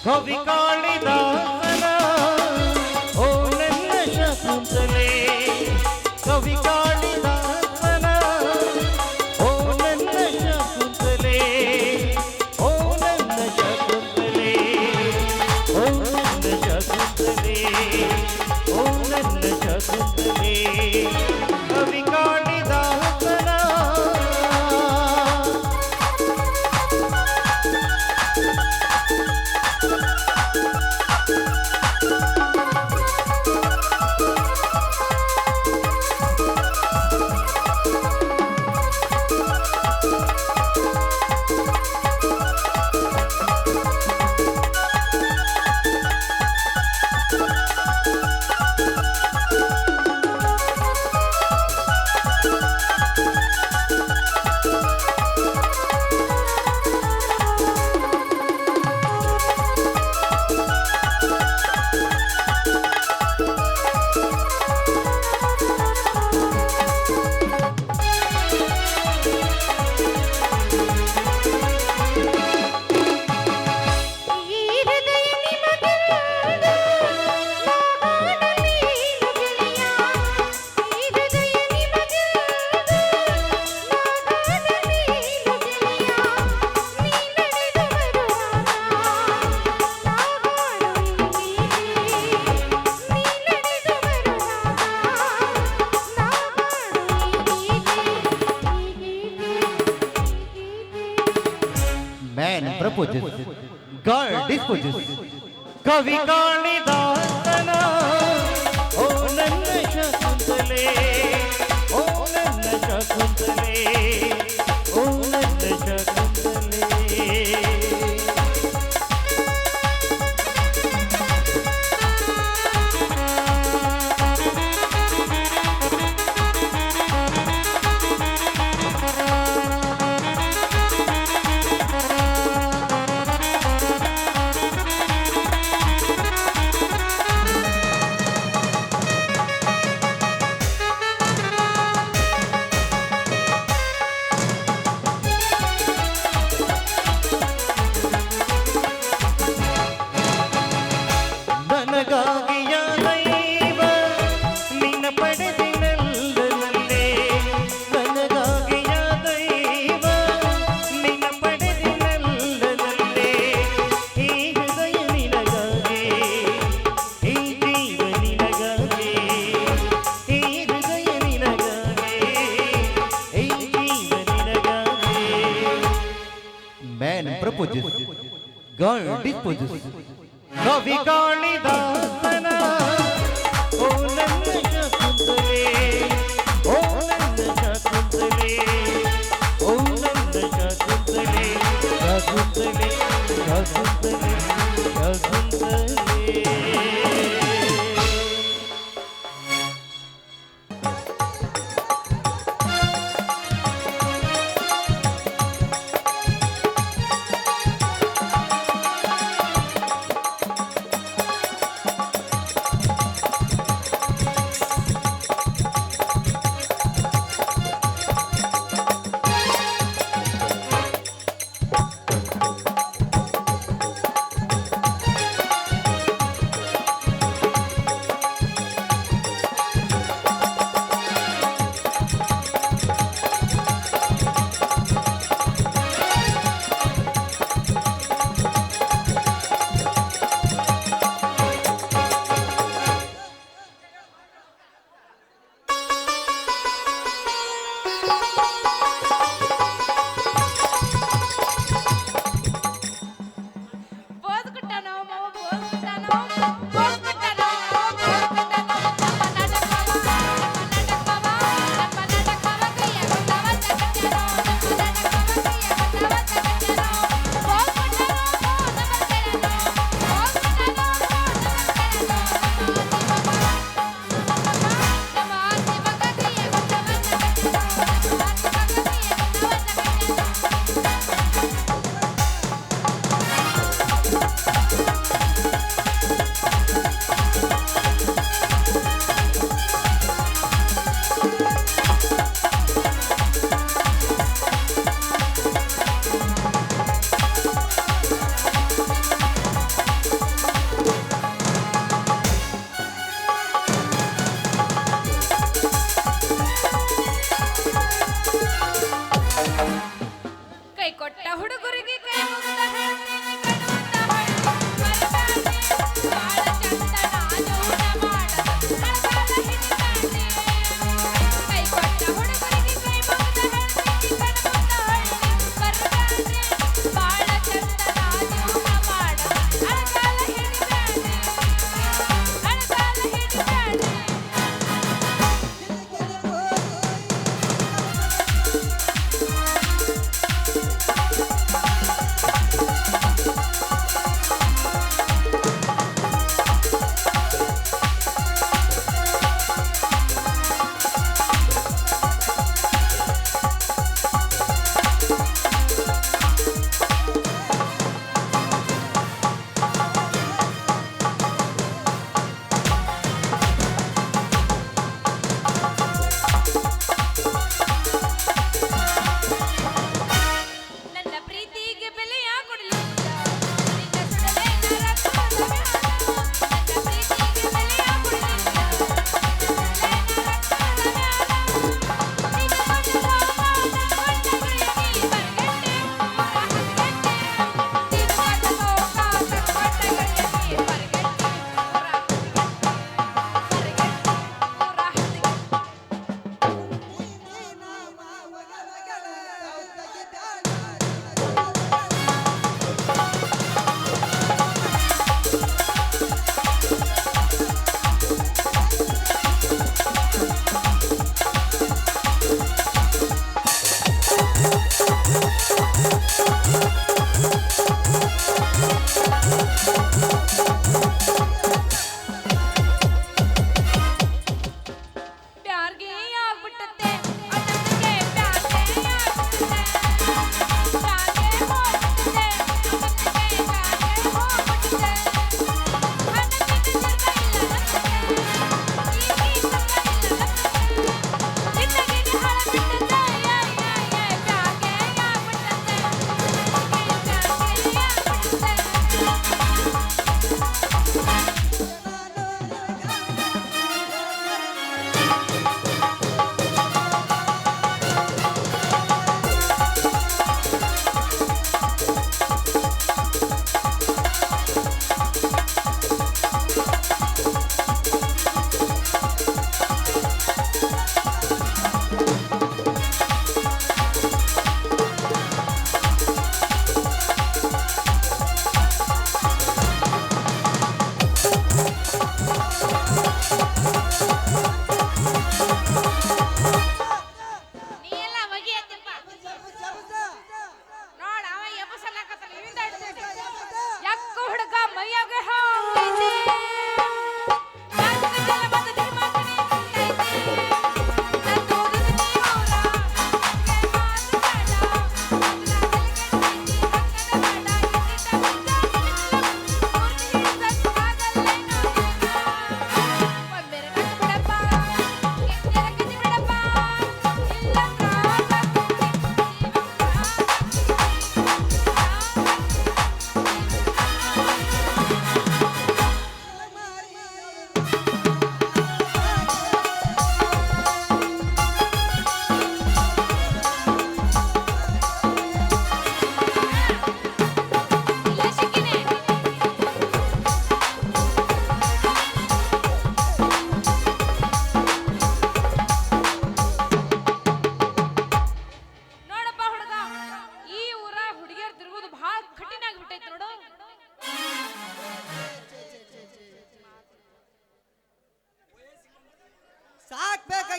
ಕವಿ ಕಾಳಿದಾಸನ ಓ ನನ್ನ ಶಕುಂತಲೆ ಕವಿ ಕಾಳಿದಾಸನ ಓ ನನ್ನ ಶಕುಂತಲೆ ಓ ನನ್ನ ಶಕುಂತಲೆ ಓ ನನ್ನ ಶಕುಂತಲೆ ಓ ನನ್ನ ಶಕುಂತಲೆ ಕವಿ ಕಾಳಿದಾಸನ Man proposes, God disposes. ಕವಿ ಕಾಳಿದಾಸನ ಓ ನನ್ನ ಶಕುಂತಲೆ ಓ ನನ್ನ ಶಕುಂತಲೆ ಓ ನನ್ನ ಶಕುಂತಲೆ ನನಗಾಗಿಯ ದೈವ ನಿನ್ನ ಪಡೆದಿನಲ್ಲೇ ನನಗಾಗಿಯ ದೈವ ನಿನ್ನ ಪಡೆದಿನಲ್ಲೇ ಈ ಹೃದಯ ನಿನಗಾಗಿ ಈ ಜೀವ ನಿನಗಾಗಿ ಈ ಹೃದಯ ನಿನಗಾಗಿ ಈ ಜೀವ ನಿನಗಾಗಿ Man proposes, God disposes. ಕವಿ ಕಾಳಿದಾಸನ ಓ ನನ್ನ ಶಕುಂತಲೆ ಓ ನನ್ನ ಶಕುಂತಲೆ ಓ ನನ್ನ ಶಕುಂತಲೆ ಶಕುಂತಲೆ ಶಕುಂತಲೆ ಶಕುಂತಲೆ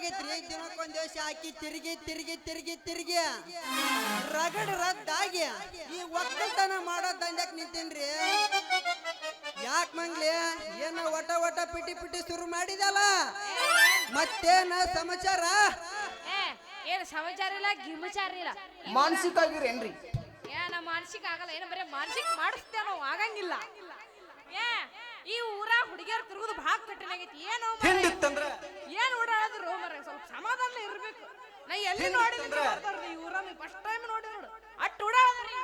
ಆಗೈತ್ರಿ ದಿನಕ್ಕೊಂದ್ ದಿವಸ ಹಾಕಿ ತಿರುಗಿ ತಿರುಗಿ ತಿರುಗಿ ತಿರುಗಿ ರಗಡ್ ರದ್ದಾಗಿ ಈ ಒಕ್ಕಲ್ತನ ಮಾಡೋ ದಂಧಕ್ ನಿಂತೀನ್ರಿ. ಯಾಕೆ ಮಂಗ್ಲಿ ಏನ ಒಟ ಒಟ ಪಿಟಿ ಪಿಟಿ ಶುರು ಮಾಡಿದಲ್ಲ, ಮತ್ತೇನ ಸಮಾಚಾರ? ಏನ್ ಸಮಾಚಾರ ಇಲ್ಲ ಗಿಮಚಾರ ಇಲ್ಲ, ಮಾನಸಿಕ ಆಗಿರೇನ್ರಿ? ಏನ ಮಾನಸಿಕ ಆಗಲ್ಲ, ಏನ ಬರೀ ಮಾನಸಿಕ ಮಾಡಿಸ್ತೇವೆ ನಾವು, ಆಗಂಗಿಲ್ಲ. ಏ ಈ ಊರ ಹುಡುಗಿಯರ್ ತಿರುಗುದು ಭಾಳ ಕಠಿಣ ಆಗೈತಿ. ಏನು ಏನ್ ಓಡಾಡಿದ್ರು ಮರ ಸ್ವಲ್ಪ ಸಮಾಧಾನ ಇರ್ಬೇಕು. ನಾ ಎಲ್ಲಿ ನೋಡಿದ್ರೆ ಈ ಊರನ್ನ ಫಸ್ಟ್ ಟೈಮ್ ನೋಡಿ ನೋಡು ಅಟ್ಟು ಓಡಾಡಿದ್ರಿ.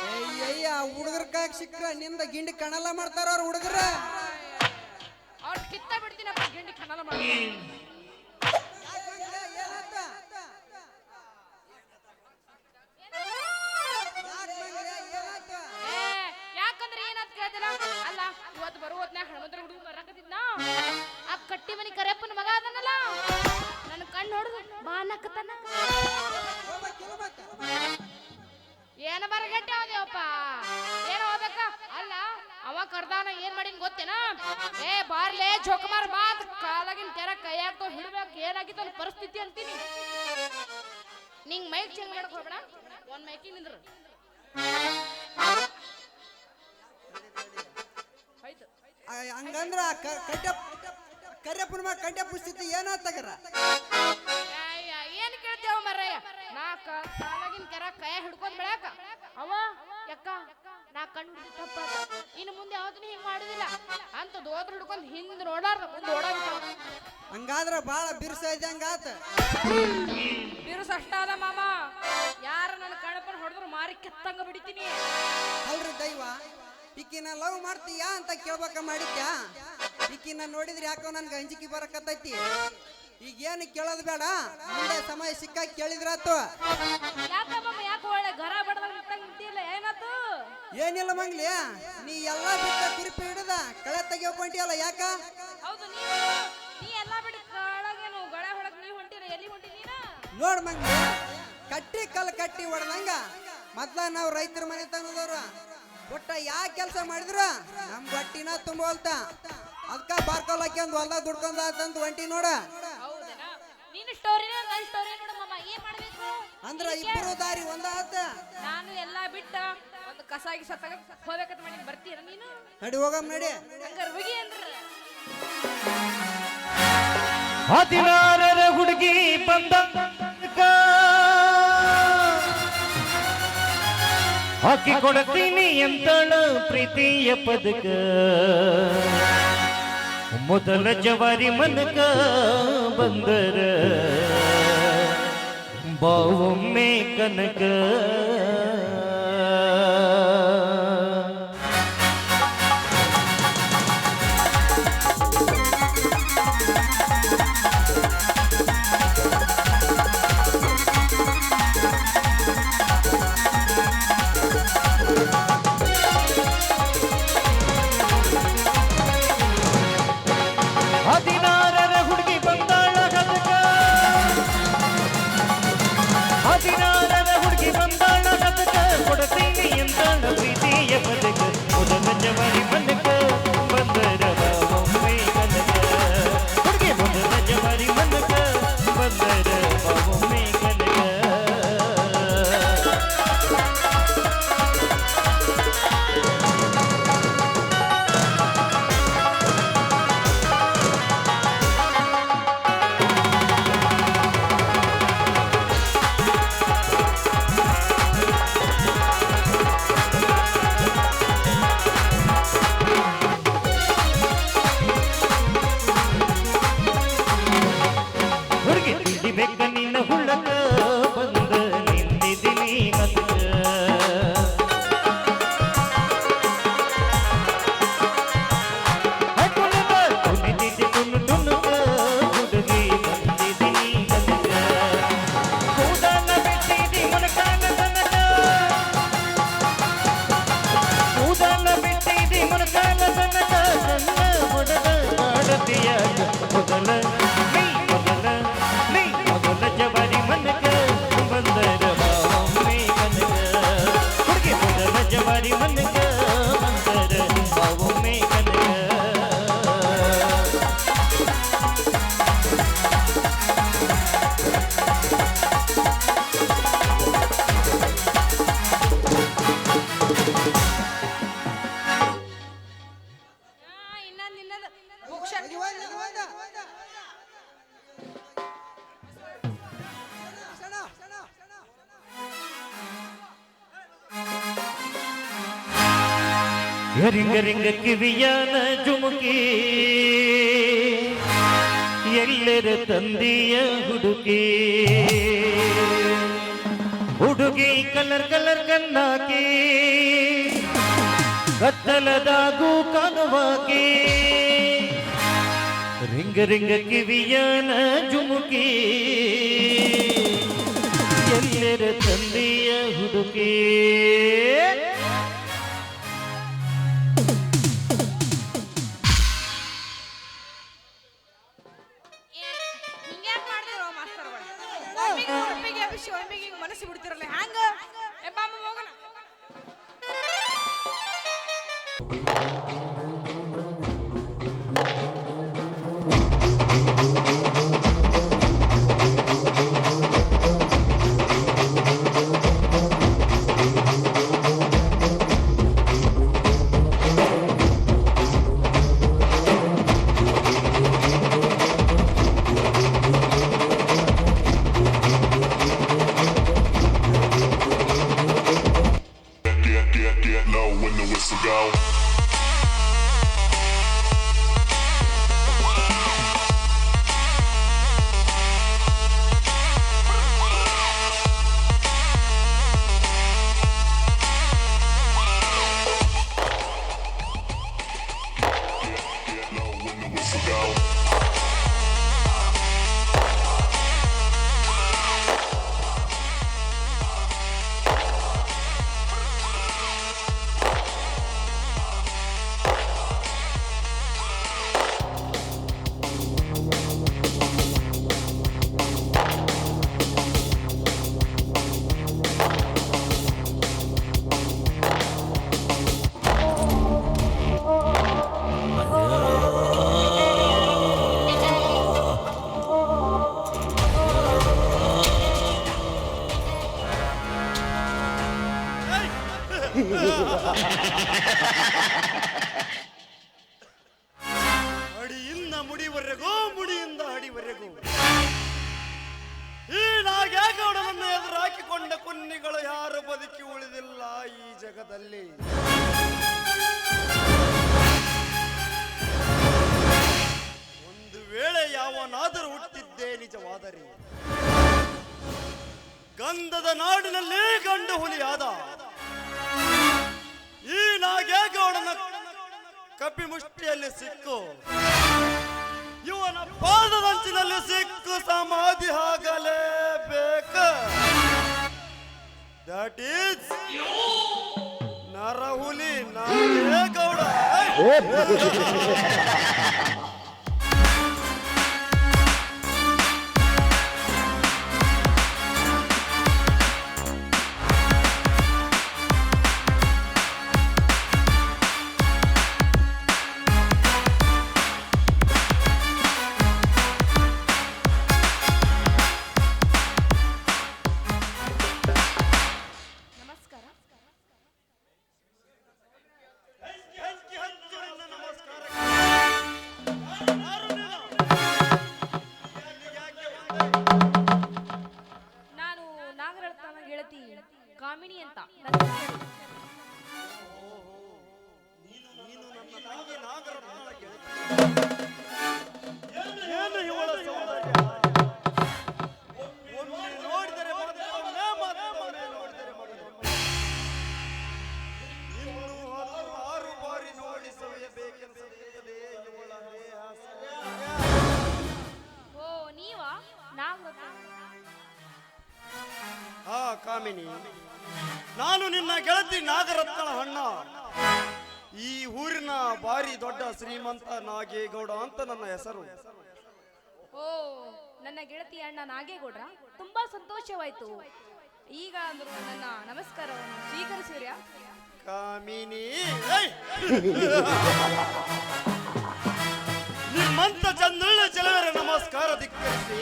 ಅಯ್ಯಯ್ಯ ಹುಡುಗರ ಕಾಯಕ್ ಸಿಕ್ಕ್ರ ನಿಂದ ಗಿಂಡಿ ಕಣಲ್ಲ ಮಾಡ್ತಾರ ಅವ್ರ ಹುಡುಗರ. ಅವ್ರ ಕಿತ್ತ ಬಿಡ್ತೀನಪ್ಪ ಗಿಂಡಿ ಕಣಲ್ಲ ಮಾಡಿ. ಯಾಕಂದ್ರೆ ಏನಂತ ಕೇಳ್ತಿಲ್ಲ. ಅಲ್ಲ ಇವತ್ತು ಬರುವ ಹೊತ್ನ್ಯಾಗ ಹನುಮಂತರ ಹುಡುಗ ಬರಾಕತ್ತಿದ್ನ, ಆ ಕಟ್ಟಿ ಮನಿ ಕರೆಯಪ್ಪನ ಮಗ ಅದನ್ನಲ್ಲ, ನನ್ನ ಕಣ್ಣು ಹೊಡೆದು ಬಾನಕತನ. ಏನ ಬರಗಟ್ಟೆ ಅವದೇವಪ್ಪ, ಏನ ಹೋಗ್ಬೇಕ? ಅಲ್ಲ ಅವ ಕರ್ದಾನ ಏನ್ ಮಾಡಿನ್ ಗೊತ್ತೇನ? ಏ ಬಾರ್ಲೆ ಜೋಕಮಾರ್ ಮಾತ್ ಕಾಲಾಗಿನ ತೆರ ಕೈಯಾಗ್ತೋ ಹಿಡ್ಬೇಕು. ಏನಾಗಿತ್ತು ನನ್ನ ಪರಿಸ್ಥಿತಿ ಅಂತೀನಿ. ನಿಂಗ್ ಮೈಕ್ ಚೇಂಜ್ ಮಾಡಕ್ ಹೋಗ್ಬೇಡ, ಒಂದ್ ಮೈಕಿಂಗ್ ನಿಂದ್ರು. ಹಂಗಂದ್ರ ಕರಿಯಪ್ಪನ ಮಗ ಕಡ್ಯಪ್ಪ ಸ್ಥಿತಿ ಏನಾತಗರ? ಏನ್ ಕೇಳ್ತೇವ ಮರ್ರಯ್ಯ? ನಾ ಕಾಲಾಗಿನ ಕೆರ ಕೈ ಹಿಡ್ಕೊಂಡ್ ಬೆಳಕ ಅವ ಯಕ್ಕ ನಾ ಕಣ್ಣು ಹಿಡಿದು ತಪ್ಪ, ಇನ್ನು ಮುಂದೆ ಯಾವ್ದನ್ನ ಹಿಂಗ್ ಮಾಡುದಿಲ್ಲ ಅಂತ ದೋತ್ರ ಹಿಡ್ಕೊಂಡ್ ಹಿಂದ್ ನೋಡಾರ್ದ ಮುಂದೆ ಓಡಾಡ್ತಾವ. ಹಂಗಾದ್ರ ಬಾಳ ಬಿರ್ಸ ಇದ್ದಂಗಾತ. ಬಿರುಸ ಅಷ್ಟ ಅದ ಮಾಮ, ಯಾರ ನನ್ನ ಕಣಪ್ಪನ ಹೊಡೆದ್ರು ಮಾರಿ ಕೆತ್ತಂಗ ಬಿಡಿತೀನಿ. ಅಲ್ರಿ ದೈವ, ಈಕಿನ ಲವ್ ಮಾಡ್ತೀಯಾ ಅಂತ ಕೇಳ್ಬೇಕ ಮಾಡಿದ್ಯಾ? ಈಕಿನ ನೋಡಿದ್ರೆ ಯಾಕೋ ನನ್ಗೆ ಅಂಜಿಕೆ ಬರಕತ್ತೈತಿ. ಈಗೇನು ಕೇಳೋದು ಬೇಡ, ಮುಂದೆ ಸಮಯ ಸಿಕ್ಕಾಗ ಕೇಳಿದ್ರಾತು. ಯಾಕೆ ಒಳ್ಳೆ ಗರ ಬಡದಾಗ ನಿಂತಿಲ್ಲ, ಏನಾತು? ಏನಿಲ್ಲ ಮಂಗ್ಲಿ, ನೀ ಎಲ್ಲ ಬಿಟ್ಟ ಕುರಿಪಿ ಹಿಡಿದ ಕಳೆ ತೆಗಿಯೋಕೊಂಡಿಯಲ್ಲ ಯಾಕ? ಹೌದು, ನೀ ಎಲ್ಲಾ ಬಿಡಿ ಕಾಳಗೇನು ಗಳೆ ಹೊಳಗ್ ನೀ ಹೊಂಟಿರ, ಎಲ್ಲಿ ಹೊಂಟಿ ನೀನ? ನೋಡ್ ಮಂಗ್ಲಿ, ಕಟ್ಟಿ ಕಲ್ ಕಟ್ಟಿ ಹೊಡೆದಂಗ ಮೊದ್ಲ ನಾವು ರೈತರ ಮನೆ ತಂದದವ್ರು ಒಟ್ಟ ಯಾ ಕೆಲಸ ಮಾಡಿದ್ರು ನಮ್ ಹೊಟ್ಟಿನ ತುಂಬೋಲ್ತ. ಅದಕ್ಕ ಬಾರ್ಕೊಲ್ ಹಾಕ್ಯಂದ್ ಹೊಲ್ದಾಗ ದುಡ್ಕೊಂಡ ಅಂತಂದು ಹೊಂಟಿ ನೋಡ. ನಿನ್ನ ಸ್ಟೋರಿ ನನ್ನ ಸ್ಟೋರಿ ನೋಡ ಮಾಮ, ಏನ್ ಮಾಡ್ಬೇಕು ಅಂದ್ರ ಇಬ್ಬರು ದಾರಿ ಒಂದಾತ. ನಾನು ಎಲ್ಲಾ ಬಿಟ್ಟ ಒಂದು ಕಸಾಗಿ ಸತ್ತಾಗ ಹೋಗ್ಬೇಕಂತ ಮಾಡಿ ಬರ್ತೀರ ನೀನು? ನಡಿ ಹೋಗಮ್ ನಡಿ. ಹಂಗಾರ ಹೋಗಿ ಅಂದ್ರ 16ರ ಹುಡುಗಿ ಬಂದ ಹಾಕಿ ಕೊಡ್ತೀನಿ ಎಂತಳ ಪ್ರೀತಿಯ ಪದಕ, ಮೊದಲ ಜವಾರಿ ಮನಕ ಬಂದರ ಬಾವೊಮ್ಮೆ ಕನಕ. ರಿಂಗ ರಿಂಗ ಕಿವಿಯಾನ ಜುಮುಕಿ ಎಲ್ಲರ ತಂದೆಯ ಹುಡುಗಿ ಹುಡುಗಿ ಕಲರ್ ಕಲರ್ ಕಣ್ಣಾಕಿ ಕತ್ತಲದಾಗೂ ಕಾಣುವಾಕಿ ರಿಂಗ ರಿಂಗ ಕಿವಿಯಾನ ಜುಮುಕಿ ಎಲ್ಲರ ತಂದೆಯ ಹುಡುಗಿ ಹಿಂಗ್ಯಾಕ್ ಮಾಡ್ತಿರೋ ಮಾಸ್ತರ್ಗಳು ಒಮ್ಮಿಗೆ ಅಭಿಷಿ ಒಮ್ಮಿಗೆ ಮನಸ್ಸು ಬಿಡ್ತಿರಲ್ಲ ಹ್ಯಾಂಗ ಬಾಮ ಹೋಗೋಣ Get low when the whistle go. Get low when the whistle go. ಅಡಿಯಿಂದ ಮುಡಿವರೆಗೂ ಮುಡಿಯಿಂದ ಅಡಿವರೆಗೂ ಈ ನಾಗೇಗೌಡನನ್ನು ಎದುರು ಹಾಕಿಕೊಂಡ ಕುನ್ನಿಗಳು ಯಾರು ಬದುಕಿ ಉಳಿದಿಲ್ಲ ಈ ಜಗದಲ್ಲಿ. ಒಂದು ವೇಳೆ ಯಾವನಾದರೂ ಹುಟ್ಟಿದ್ದೇ ನಿಜವಾದರೆ ಗಂಧದ ನಾಡಿನಲ್ಲಿ ಗಂಡು ಹುಲಿಯಾದ ಈ ನಾಗೇಗೌಡನ ಕಪಿ ಮುಷ್ಟಿಯಲ್ಲಿ ಸಿಕ್ಕು ಇವನ ಪಾದದಂಚಿನಲ್ಲಿ ಸಿಕ್ಕು ಸಮಾಧಿ ಆಗಲೇಬೇಕ. That is Narahuli Nagegowda. ನಾನು ನಾಗರತ್ನ ಗೆಳತಿ ಕಾಮಿನಿ ಅಂತ ನೀನು ನನ್ನ ತಂಗಿ ನಾಗರತ್ನಳ ಗೆಳತಿ. ಏನು ಇವಳ ಸೌಂದರ್ಯ! ಒಮ್ಮೆ ನೋಡಿದರೆ ಮತ್ತೊಮ್ಮೆ, ಮತ್ತೊಮ್ಮೆ ನೋಡಿದರೆ ಮತ್ತೊಮ್ಮೆ. ಇನ್ನು 16 ಬಾರಿ ನೋಡಿ ಸವಿಯಬೇಕೆನ್ನಿಸುತ್ತದೆ ಇವಳ ದೇಹ ಸೌಂದರ್ಯ. ಓ ನೀವಾ ನಾಗರತ್ನ? ಹಾ ಕಾಮಿನಿ, ನಾನು ನಿನ್ನ ಗೆಳತಿ ನಾಗರತ್ನಳ ಅಣ್ಣ. ಈ ಊರಿನ ಭಾರಿ ದೊಡ್ಡ ಶ್ರೀಮಂತ ನಾಗೇಗೌಡ ಅಂತ ನನ್ನ ಹೆಸರು. ಓ ನನ್ನ ಗೆಳತಿ ಅಣ್ಣ ನಾಗೇಗೌಡ್ರ, ತುಂಬಾ ಸಂತೋಷವಾಯ್ತು. ಈಗ ಅಂದ್ರು ನನ್ನ ನಮಸ್ಕಾರವನ್ನು ಸ್ವೀಕರಿಸಿರ್ಯಾ? ಕಾಮಿನಿ, ನಿಮ್ಮಂತ ಚಂದ್ರಳ ಚೆಲುವರ ನಮಸ್ಕಾರ ಧಿಕ್ಕರಿಸಿ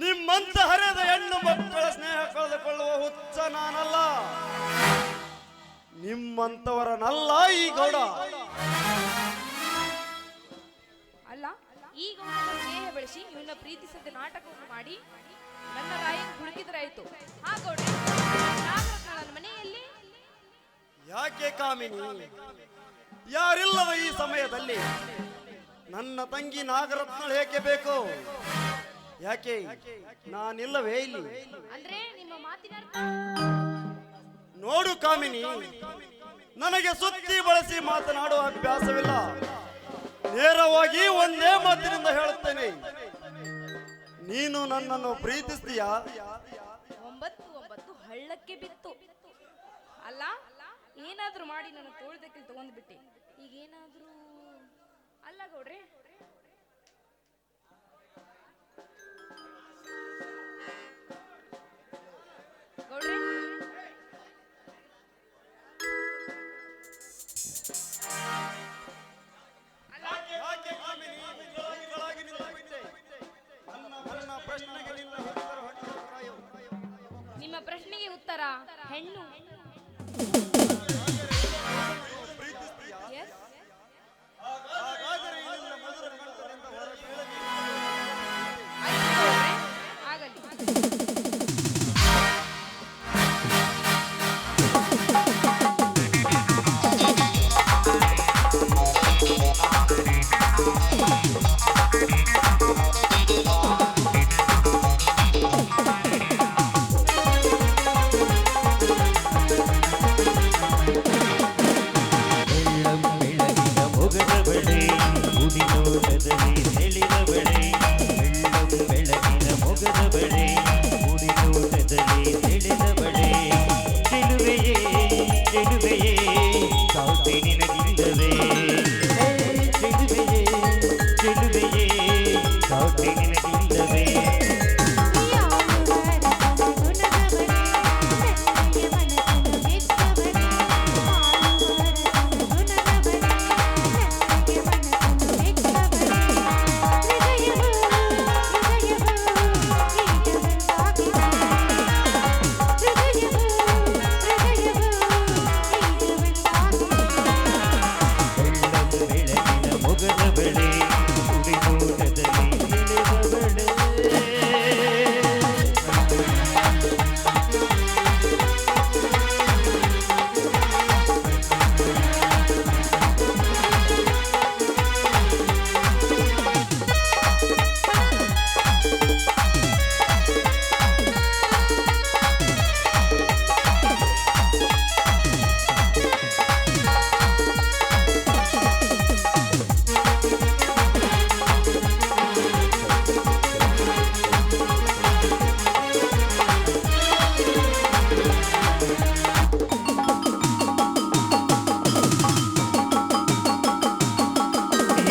ನಿಮ್ಮಂತ ಹರಿದ ಹೆಣ್ಣು ಮಕ್ಕಳ ಸ್ನೇಹ ಕಳೆದುಕೊಳ್ಳುವ ಹುಚ್ಚ ನಾನಲ್ಲ, ನಿಮ್ಮಂತವರನಲ್ಲ ಈ ಗೌಡ. ಅಲ್ಲ, ಈಗ ನನ್ನ ಸ್ನೇಹ ಬೆಳೆಸಿ ಇವನ್ನ ಪ್ರೀತಿಸದ ನಾಟಕವನ್ನು ಮಾಡಿ ನನ್ನ ರಾಯನ ಹುಡುಕಿದ್ರಾಯ್ತು. ಆ ಗೌಡ, ನಾಗರತ್ನ ನನ್ನ ಮನೆಯಲ್ಲಿ ಯಾಕೆ ಕಾಮಿನಿ, ಯಾರಿಲ್ಲದ ಈ ಸಮಯದಲ್ಲಿ ನನ್ನ ತಂಗಿ ನಾಗರತ್ನಳು ಏಕೆ ಬೇಕು? ಯಾಕೆ ನಾನಿಲ್ಲವೇ ಇಲ್ಲಿ? ಅಂದ್ರೆ ನಿಮ್ಮ ಮಾತಿನ ಅರ್ಥ? ನೋಡು ಕಾಮಿನಿ, ನನಗೆ ಸುತ್ತಿ ಬಳಸಿ ಮಾತನಾಡುವ ಅಭ್ಯಾಸವಿಲ್ಲ. ನೇರವಾಗಿ ಒಂದೇ ಮಾತಿನಿಂದ ಹೇಳುತ್ತೇನೆ, ನೀನು ನನ್ನನ್ನು ಪ್ರೀತಿಸ್ತೀಯಾ? 9 ಹಳ್ಳಕ್ಕೆ ಬಿತ್ತು ಅಲ್ಲ. ಏನಾದ್ರೂ ಮಾಡಿ ನನ್ನ ತೋಳ್ದಕ್ಕೆ ತಗೊಂಡ್ಬಿಟ್ಟೆ. ಈಗ ಏನಾದ್ರೂ ಅಲ್ಲ ಗೌಡ್ರೆ, ಗೌಡ್ರೆ ಯಾಕೆ ಕಾಮಿನಿ ಮುಗ್ಧಳಾಗಿ ನಿಂತುಬಿಟ್ಟೆ? ನನ್ನ ಪ್ರಶ್ನೆಗೆ ನಿನ್ನ ಉತ್ತರ ಹೊರಟು. ನಿಮ್ಮ ಪ್ರಶ್ನೆಗೆ ಉತ್ತರ ಹೆಣ್ಣು. Yes? ಹಾಗಾದರೆ ಈ ನಿನ್ನ ಮಧುರ ಕಂಠದಿಂದ ಹೊರಬೀಳಲಿ. ಆಯ್ತು ಗೌಡ್ರೆ, ಆಗಲಿ. ಬೆಳ್ಳಂ ಬೆಳಗಿನ ಮೊಗದ ಬಳೆ ಉಡಿನೋಟದಲ್ಲಿ ನೆಳಿದ ಬಳೆ. ಬೆಳ್ಳಂ ಬೆಳಗಿನ ಮೊಗದ ಬಳೆ ಉಡಿನೋಟದಲ್ಲಿ ನೆಳೆದ ಬಳೆ. ಚೆಲುವೆಯೇ ಚೆಲುವೆಯೇ ಸಾವ್ತೆ ನಿನಗಿಲ್ಲವೇ? ಚೆಲುವೆಯೇ ಚೆಲುವೆಯೇ ಸಾವ್ತೆ ನಿನಗಿಲ್ಲವೇ? ಬೆಳಗಿನ ಮೊಗದ ಬಳೆ ಉಡಿನೋಟದಲ್ಲಿ ನೆಳೆದ ಬಳೆ.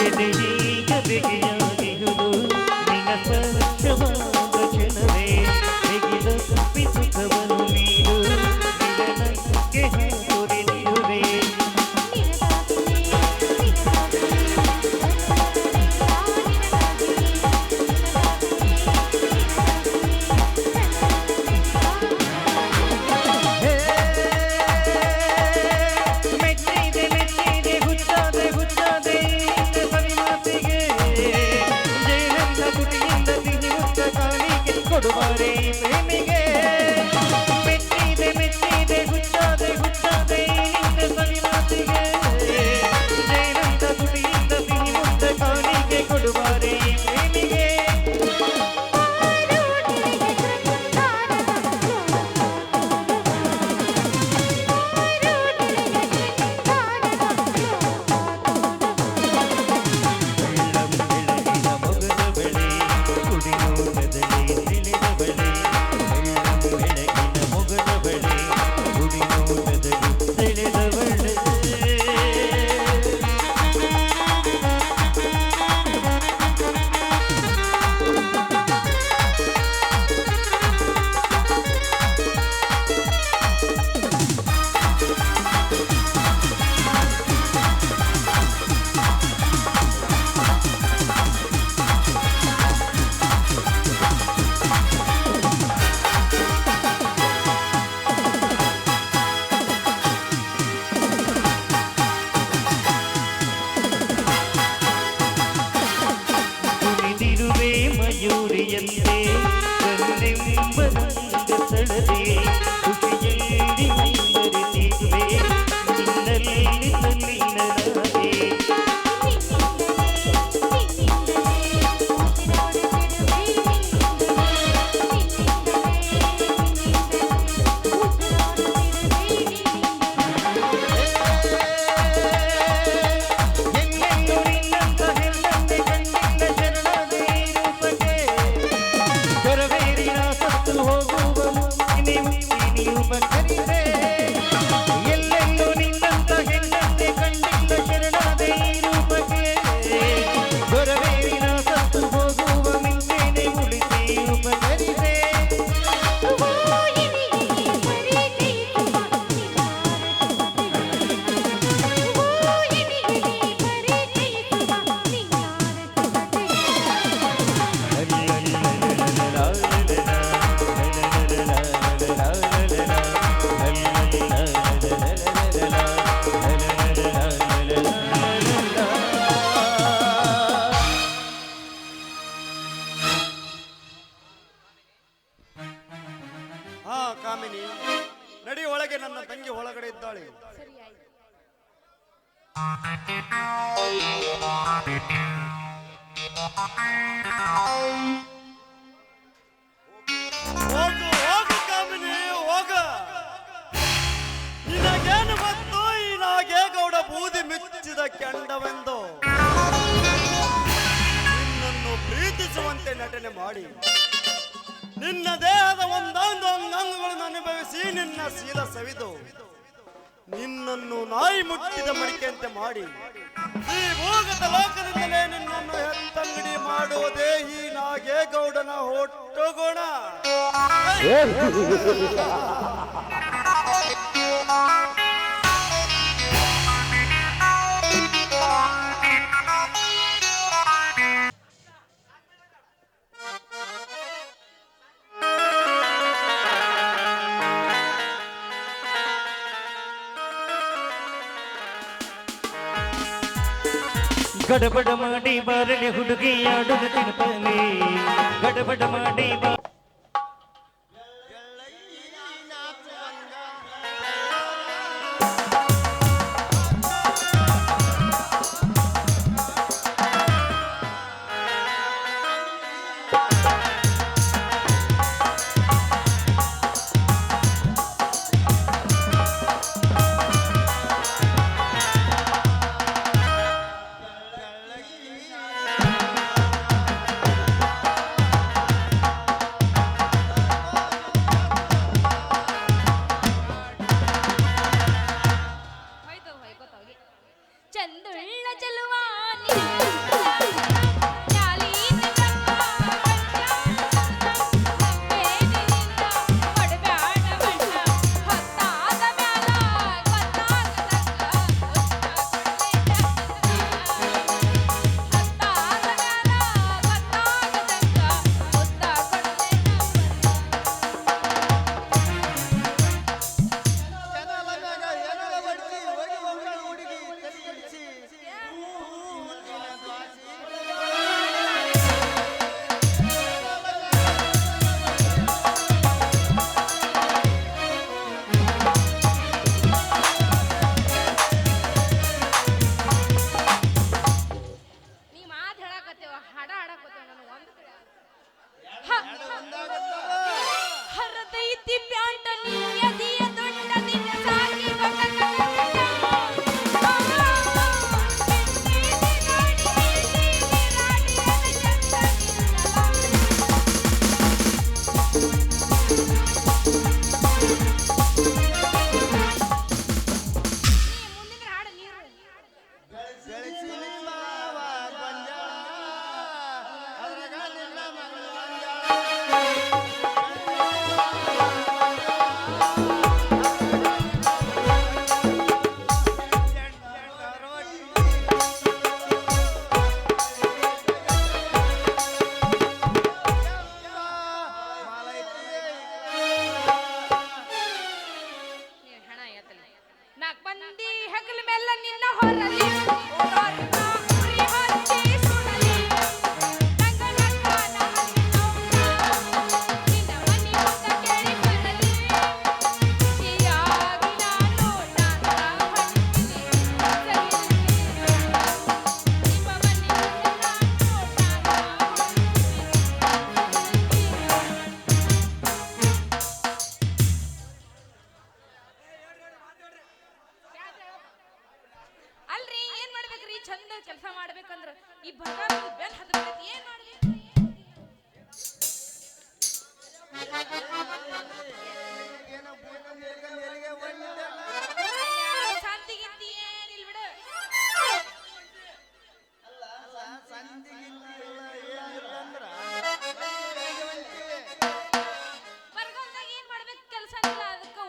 ಎದೆಯೀಗ ಬೆಗೆಯಾಗಿರುವುದು ನಿನ್ನ ಸ್ಪರ್ಶವಾದ ಕ್ಷಣವೇ. ಬೆಗಿದ ಸುಖವನ್ನು ನೀಡು ನಿನಗೆ ಹಾತೊರೆದಿರುವೆ. ಮೆಚ್ಚಿದೆ ಮೆಚ್ಚಿದೆ ಹುಚ್ಚಾದೆ ಹುಚ್ಚಾದೆ ನಿನ್ನ ಸವಿ ಮಾತಿಗೆ. ಜೇನಂದ ತುಟಿಯಿಂದ ಸಿಹಿ ಮುತ್ತ ಕಾಲಿಗೆ ಕೊಡುವರೆ ಪ್ರೇಮಿಗೆ. ಮೆಚ್ಚಿದೆ ಮೆಚ್ಚಿದೆ ಹುಚ್ಚಾದೆ ಹುಚ್ಚಾದೆ ನಿನ್ನ ಸವಿ ಮಾತಿಗೆ. ಜೇನಂದ ತುಟಿಯಿಂದ ಸಿಹಿ ಮುತ್ತ ಕಾಲಿಗೆ ಕೊಡುವರೆ ಪ್ರೇಮಿಗೆ. ಬೆಳ್ಳಂ ಬೆಳಗಿನ ಮೊಗದ ಬಳೆ ಉಡಿನೋಟದಲ್ಲಿ ನೆಳೆದ ಬಳೆ. ಬೆಳ್ಳಂ ಬೆಳಗಿನ ಮೊಗದ ಬಳೆ ಉಡಿನೋಟದಲ್ಲಿ ನೆಳೆದ ಬಳೆ. ಸರಿ ಆಯ್ತು. ಹೋಗು ಹೋಗು ಕಾಮಿನಿ ಹೋಗ. ನಿನಗೇನು ಗೊತ್ತು ಈ ನಾಗೇಗೌಡ ಬೂದಿ ಮೆಚ್ಚಿದ ಕೆಂಡವೆಂದು. ನಿನ್ನನ್ನು ಪ್ರೀತಿಸುವಂತೆ ನಟನೆ ಮಾಡಿ ನಿನ್ನ ದೇಹದ ಒಂದೊಂದು ಅಂಗಾಂಗಗಳನ್ನು ಅನುಭವಿಸಿ ನಿನ್ನ ಶೀಲ ಸವಿದು ನಿನ್ನನ್ನು ನಾಯಿ ಮುಟ್ಟಿದ ಮಡಿಕೆಯಂತೆ ಮಾಡಿ ಈ ಭೂಗತ ಲೋಕದಿಂದಲೇ ನಿನ್ನನ್ನು ಹೆತ್ತಂಗಡಿ ಮಾಡುವುದೇ ಈ ನಾಗೇಗೌಡನ ಹೊಟ್ಟುಗುಣ. ಗಡಬಡ ಮಾಡಿ ಬಾರಲೆ ಹುಡುಗಿ ಆಡುವ ತಿರುಪಲಿ ಗಡಬಡ ಮಾಡಿ ಚಂದುಳ್ಳ ಚೆಲುವ ಹರದೈತಿ ಪ್ಯಾಂಟ ನಿಯದಿಯ ದೊಡ್ಡ ದಿನ ಸಾಗಿ ಮುಂದಿನ ಹಾಡು ನೀರು ನಾಲ್ಕು ಮಂದಿ ಹಗಲ ಮೇಲ ನಿನ್ನ ಹೊರಲಿ ಓಡಾಡಿನ ಉರಿ ಹಚ್ಚಿ ಸುಡಲಿ ನಂಗ ನಕ್ಕನ ನಿನ್ನ ಮನಿ ಮುತ್ತ ಕೇಳಿ ಬರಲಿ ಸಿಯಾಗಿ ನಾನು ನಾನ ಹಣ್ಣಿನಿ ನಿಮ್ಮ ಮನಿ ಮುತ್ತ ಅಲ್ರಿ ಏನ್ ಮಾಡ್ಬೇಕ್ರಿ ಚಂದ ಕೆಲಸ ಮಾಡ್ಬೇಕಂದ್ರ ಈ ಬಂಗಾರ ಬೆಲ್ ಹತ್ತೈತಿ ಏನ್ ಮಾಡ್ಬೇಕು ಶಾಂತಿಗಿಂತಿ ಏನಿಲ್ಲ ಬಿಡು ಬರಗಾಲದಾಗ ಏನ್ ಮಾಡ್ಬೇಕು ಕೆಲಸ ಇಲ್ಲ ಅದಕ್ಕೆ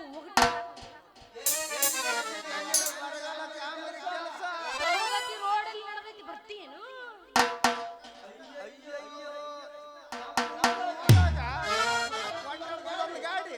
ಹೋಗತಿ ರೋಡಲ್ಲಿ ನಡೆದೈತಿ ಬರ್ತೀಯೇನು ಗಾಡಿ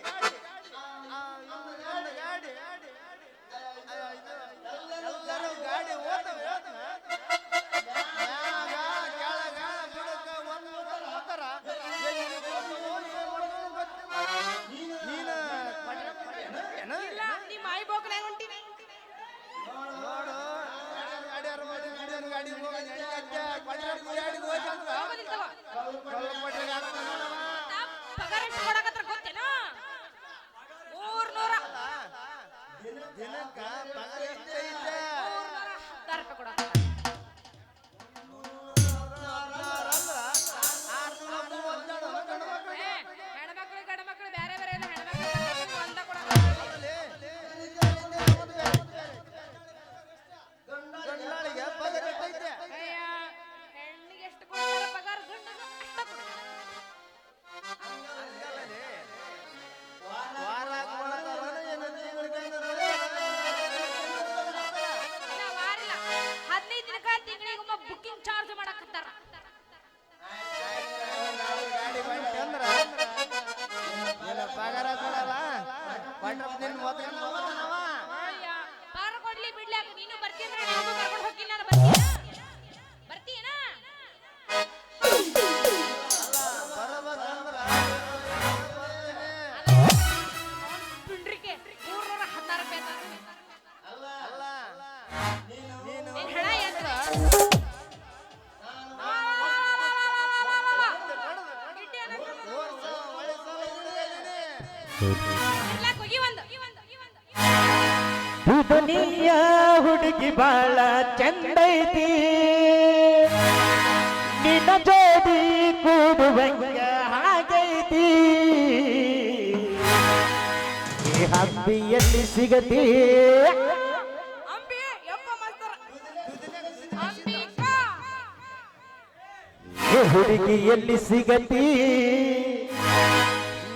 ಇರ್ಲಾಕ್ ಹೋಗಿ ಒಂದು ದುನಿಯ ಹುಡುಗಿ ಬಾಳ ಚಂದೈತಿ ನಿನ್ನ ಜೋಡಿ ಕೂಡುವಂಗ ಹಾಗೈತಿ ಈ ಹಂಬಿಯಲ್ಲಿ ಸಿಗತಿ ಅಂಬಿ ಯಪ್ಪ ಮಾಸ್ತರ ಅಂಬಿಕಾ ಈ ಹುಡುಗಿಯಲ್ಲಿ ಸಿಗತಿ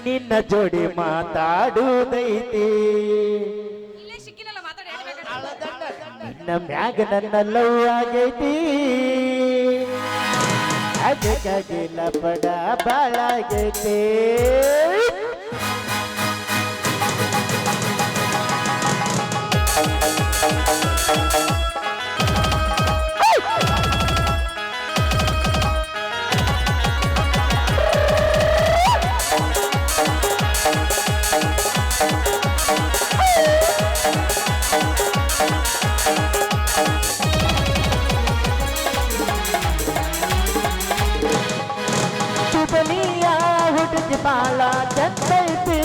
ನಿನ್ನ ಜೋಡಿ ಮಾತಾಡುವುದೈತಿ ಇಲ್ಲೇ ಸಿಕ್ಕಿನಲ್ಲ ಮಾತಾಡಿ ಹೇಳ್ಬೇಕು ನಿನ್ನ ಮ್ಯಾಗ ನನ್ನ ಲವ್ ಆಗೈತಿ ಅದಕ್ಕಾಗಿ ಲಪಡ ಬಾಳಾಗೈತಿ ದುನಿಯ ಹುಡುಗಿ ಬಾಳ ಚಂದೈತಿ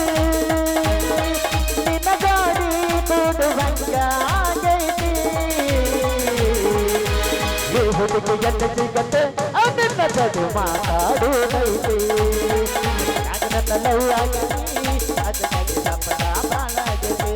ನಿನ್ನ ಗಾಡಿ ನೋಡುವಂಗ ಆಗೈತಿ ಈ ಹುಡುಗಿಯಲ್ಲಿ ಸಿಗತ್ತೆ ಅದನ್ನ ಜೊತೆ ಮಾತಾಡುವುದೈತಿ ನನ್ನ ಲವ್ ಆಗೈತಿ ಅದಕ್ಕಾಗಿ ಲಪಡ ಬಾಳಾಗೈತಿ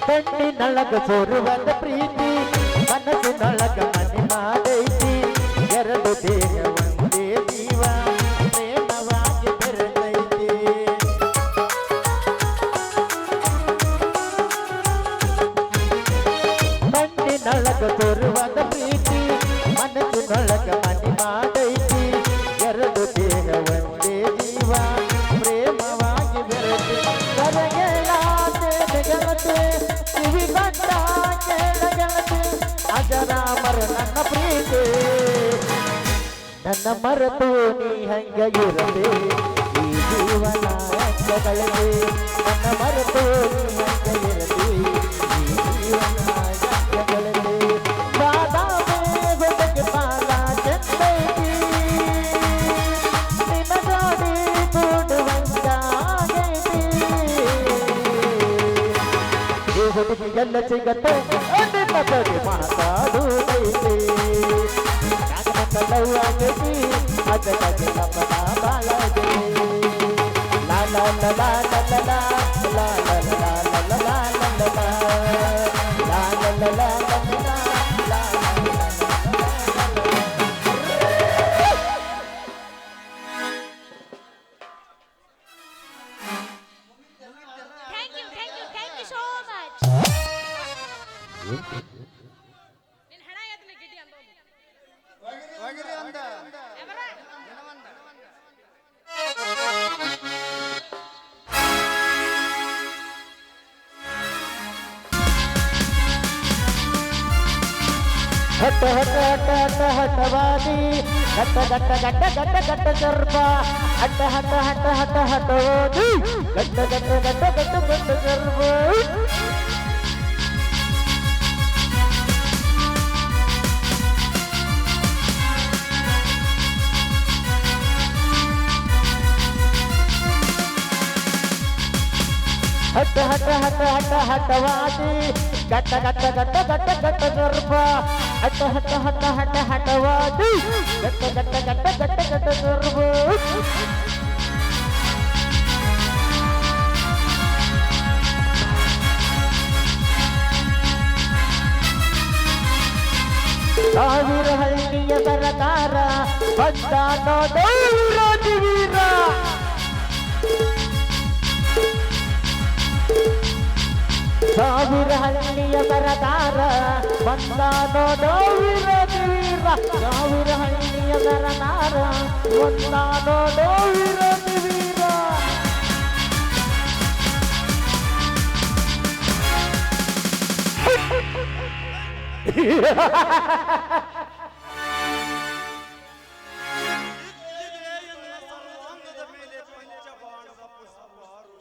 ಕಣ್ಣಿನೊಳಗ ಸೋರುವಂತ ಪ್ರೀತಿ ಮನಸ್ಸಿನೊಳಗ ಮನೆ ಮಾಡೈತಿ ಎರಡು ದೇಹ ಒಂದೇ ಜೀವ ಪ್ರೇಮವಾಗಿ ಬೆರೆತೈತಿ ಕಣ್ಣಿನೊಳಗ ಸೋರುವಂತ ಪ್ರೀತಿ ಮನಸ್ಸಿನೊಳಗ ಮನೆ ಮಾಡೈತಿ ಎರಡು ದೇಹ ಒಂದೇ ಜೀವ ಪ್ರೇಮವಾಗಿ ಬೆರೆತಿ ಗೆಳತಿ ಕಿವಿ ಕಂಡ ಕೇಳ ಗೆಳತಿ ಅಜರಾಮರ ನನ್ನ ಪ್ರೀತಿ ನನ್ನ ಮರೆತು ನೀ ಹಂಗ ಇರದೆ ಈ ಜೀವನ ಗಳಿದೆ ನನ್ನ ಮರೆತು ನೀ ಹಂಗ ಇರದೆ ಈ ಜೀವನ ಗಳಿದೆ ಬಾದಾಮಿ ಗೊತ್ತಕ್ಕೆ ಬಾಲ ಚಂದೈತಿ ನಿನ್ನ ಜೋಡಿ ಕೂಡುವಂಗ ಹುಡುಗಿಗೆಲ್ಲ ಸಿಗತ್ತೆ ನಿನ್ನ ಜೊತೆ ಮಾತಾಡುವುದೈತಿ ನನ್ನ ಲವ್ ಆಗೈತಿ ಅದಕ್ಕಾಗಿ ಲಪಡ ಬಾಳಾಗೈತಿ ಲಾ ಲಾ ಲಾ ಲಾ ಲಾ ಲಾ ಲಾ ಲಾ ಲಾ ಲಾ ಲಾ ಲಾ ಲಾ ಲಾ ಲಾ ಲಾ ಥ್ಯಾಂಕ್ ಯು ಸೋ ಮಚ್ ನಿನ್ನ ಹಣ ಯಾತನ ಗಿಡ್ಡಿ ಅಂದೋದು ಹಟ್ಟ ಹಟ್ಟ ಹಟ್ಟ ಹಟ್ಟ ಹಟ್ಟವಾದಿ ಗಟ್ಟ ಗಟ್ಟ ಗಟ್ಟ ಗಟ್ಟ ಗಟ್ಟ ಸರ್ಪ ಹಟ್ಟ ಹಟ್ಟ ಹಟ್ಟ ಹಟ್ಟ ಹಟ್ಟವಾದಿ ಗಟ್ಟ ಗಟ್ಟ ಗಟ್ಟ ಗಟ್ಟ ಗಟ್ಟ ಸರ್ಪ ಹಟ್ಟ ಹಟ್ಟ ಹಟ್ಟ ಹಟ್ಟ ಹಟ್ಟವಾದಿ ಗಟ್ಟ ಗಟ್ಟ ಗಟ್ಟ ಗಟ್ಟ ಗಟ್ಟ ಸರ್ಪ ಹಟ್ಟ ಹಟ್ಟ ಹಟ್ಟ ಹಟ್ಟ ಹಟ್ಟವಾದಿ ಗಟ್ಟ ಗಟ್ಟ ಗಟ್ಟ ಗಟ್ಟ ಗಟ್ಟ ಸರ್ಪ ಸಾವಿರ ಹಳ್ಳಿಯ ಸರಕಾರ ಬಂದ ನೋಡೋರಾಜಿ ವೀರ ಸಾವಿರ ಹಳ್ಳಿಯ ಸರಕಾರ ಬಂದ ನೋಡೋ ವಿರೋಧಿ ವೀರ ಸಾವಿರ ಹಳ್ಳಿಯ ಸರಕಾರ ಬಂದ ನೋಡೋ ವಿರೋಧಿ ವೀರ ಸರ್ವಾಂಗದ ಮೇಲೆ ಪಂಚಬಾಣದ ಪುಷ್ಪವಾರು.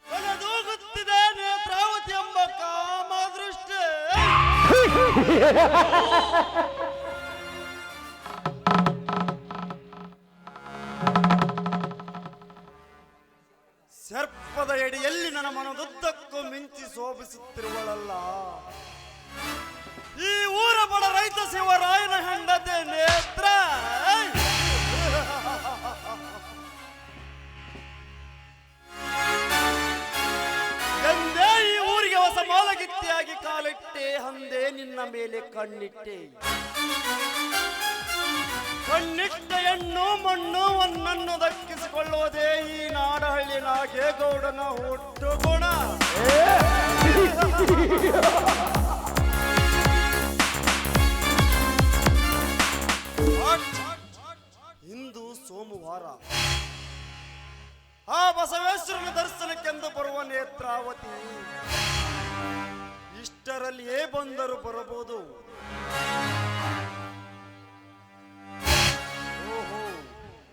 ಕೊನೆದೂಗುತ್ತಿದೆ ನೇತ್ರಾವತಿ ಎಂಬ ಕಾಮದೃಷ್ಟಿ. ಸರ್ಪದ ಎಡೆಯಲ್ಲಿ ನನ್ನ ಮನದುದ್ದಕ್ಕೂ ಮಿಂಚಿ ಶೋಭಿಸುತ್ತಿರುವಳಲ್ಲ ಈ ಊರ ಬಡ ರೈತ ಶಿವರಾಯನ ಹೆಂಡತೆ ನೇತ್ರ. ಎಂದೇ ಈ ಊರಿಗೆ ಹೊಸ ಮಾಲಗಿತ್ತಿಯಾಗಿ ಕಾಲಿಟ್ಟೆ, ಅಂದೇ ನಿನ್ನ ಮೇಲೆ ಕಣ್ಣಿಟ್ಟೆ. ಕಣ್ಣಿಟ್ಟ ಹೆಣ್ಣು ಮಣ್ಣು ಒನ್ನನ್ನು ದಕ್ಕಿಸಿಕೊಳ್ಳುವುದೇ ಈ ನಾಡಹಳ್ಳಿ ನಾಗೇಗೌಡನ ಹುಟ್ಟು ಗುಣ. ಇಂದು ಸೋಮವಾರ, ಆ ಬಸವೇಶ್ವರನ ದರ್ಶನಕ್ಕೆಂದು ಬರುವ ನೇತ್ರಾವತಿ ಇಷ್ಟರಲ್ಲಿಯೇ ಬಂದರು ಬರಬಹುದು. ಓಹೋ,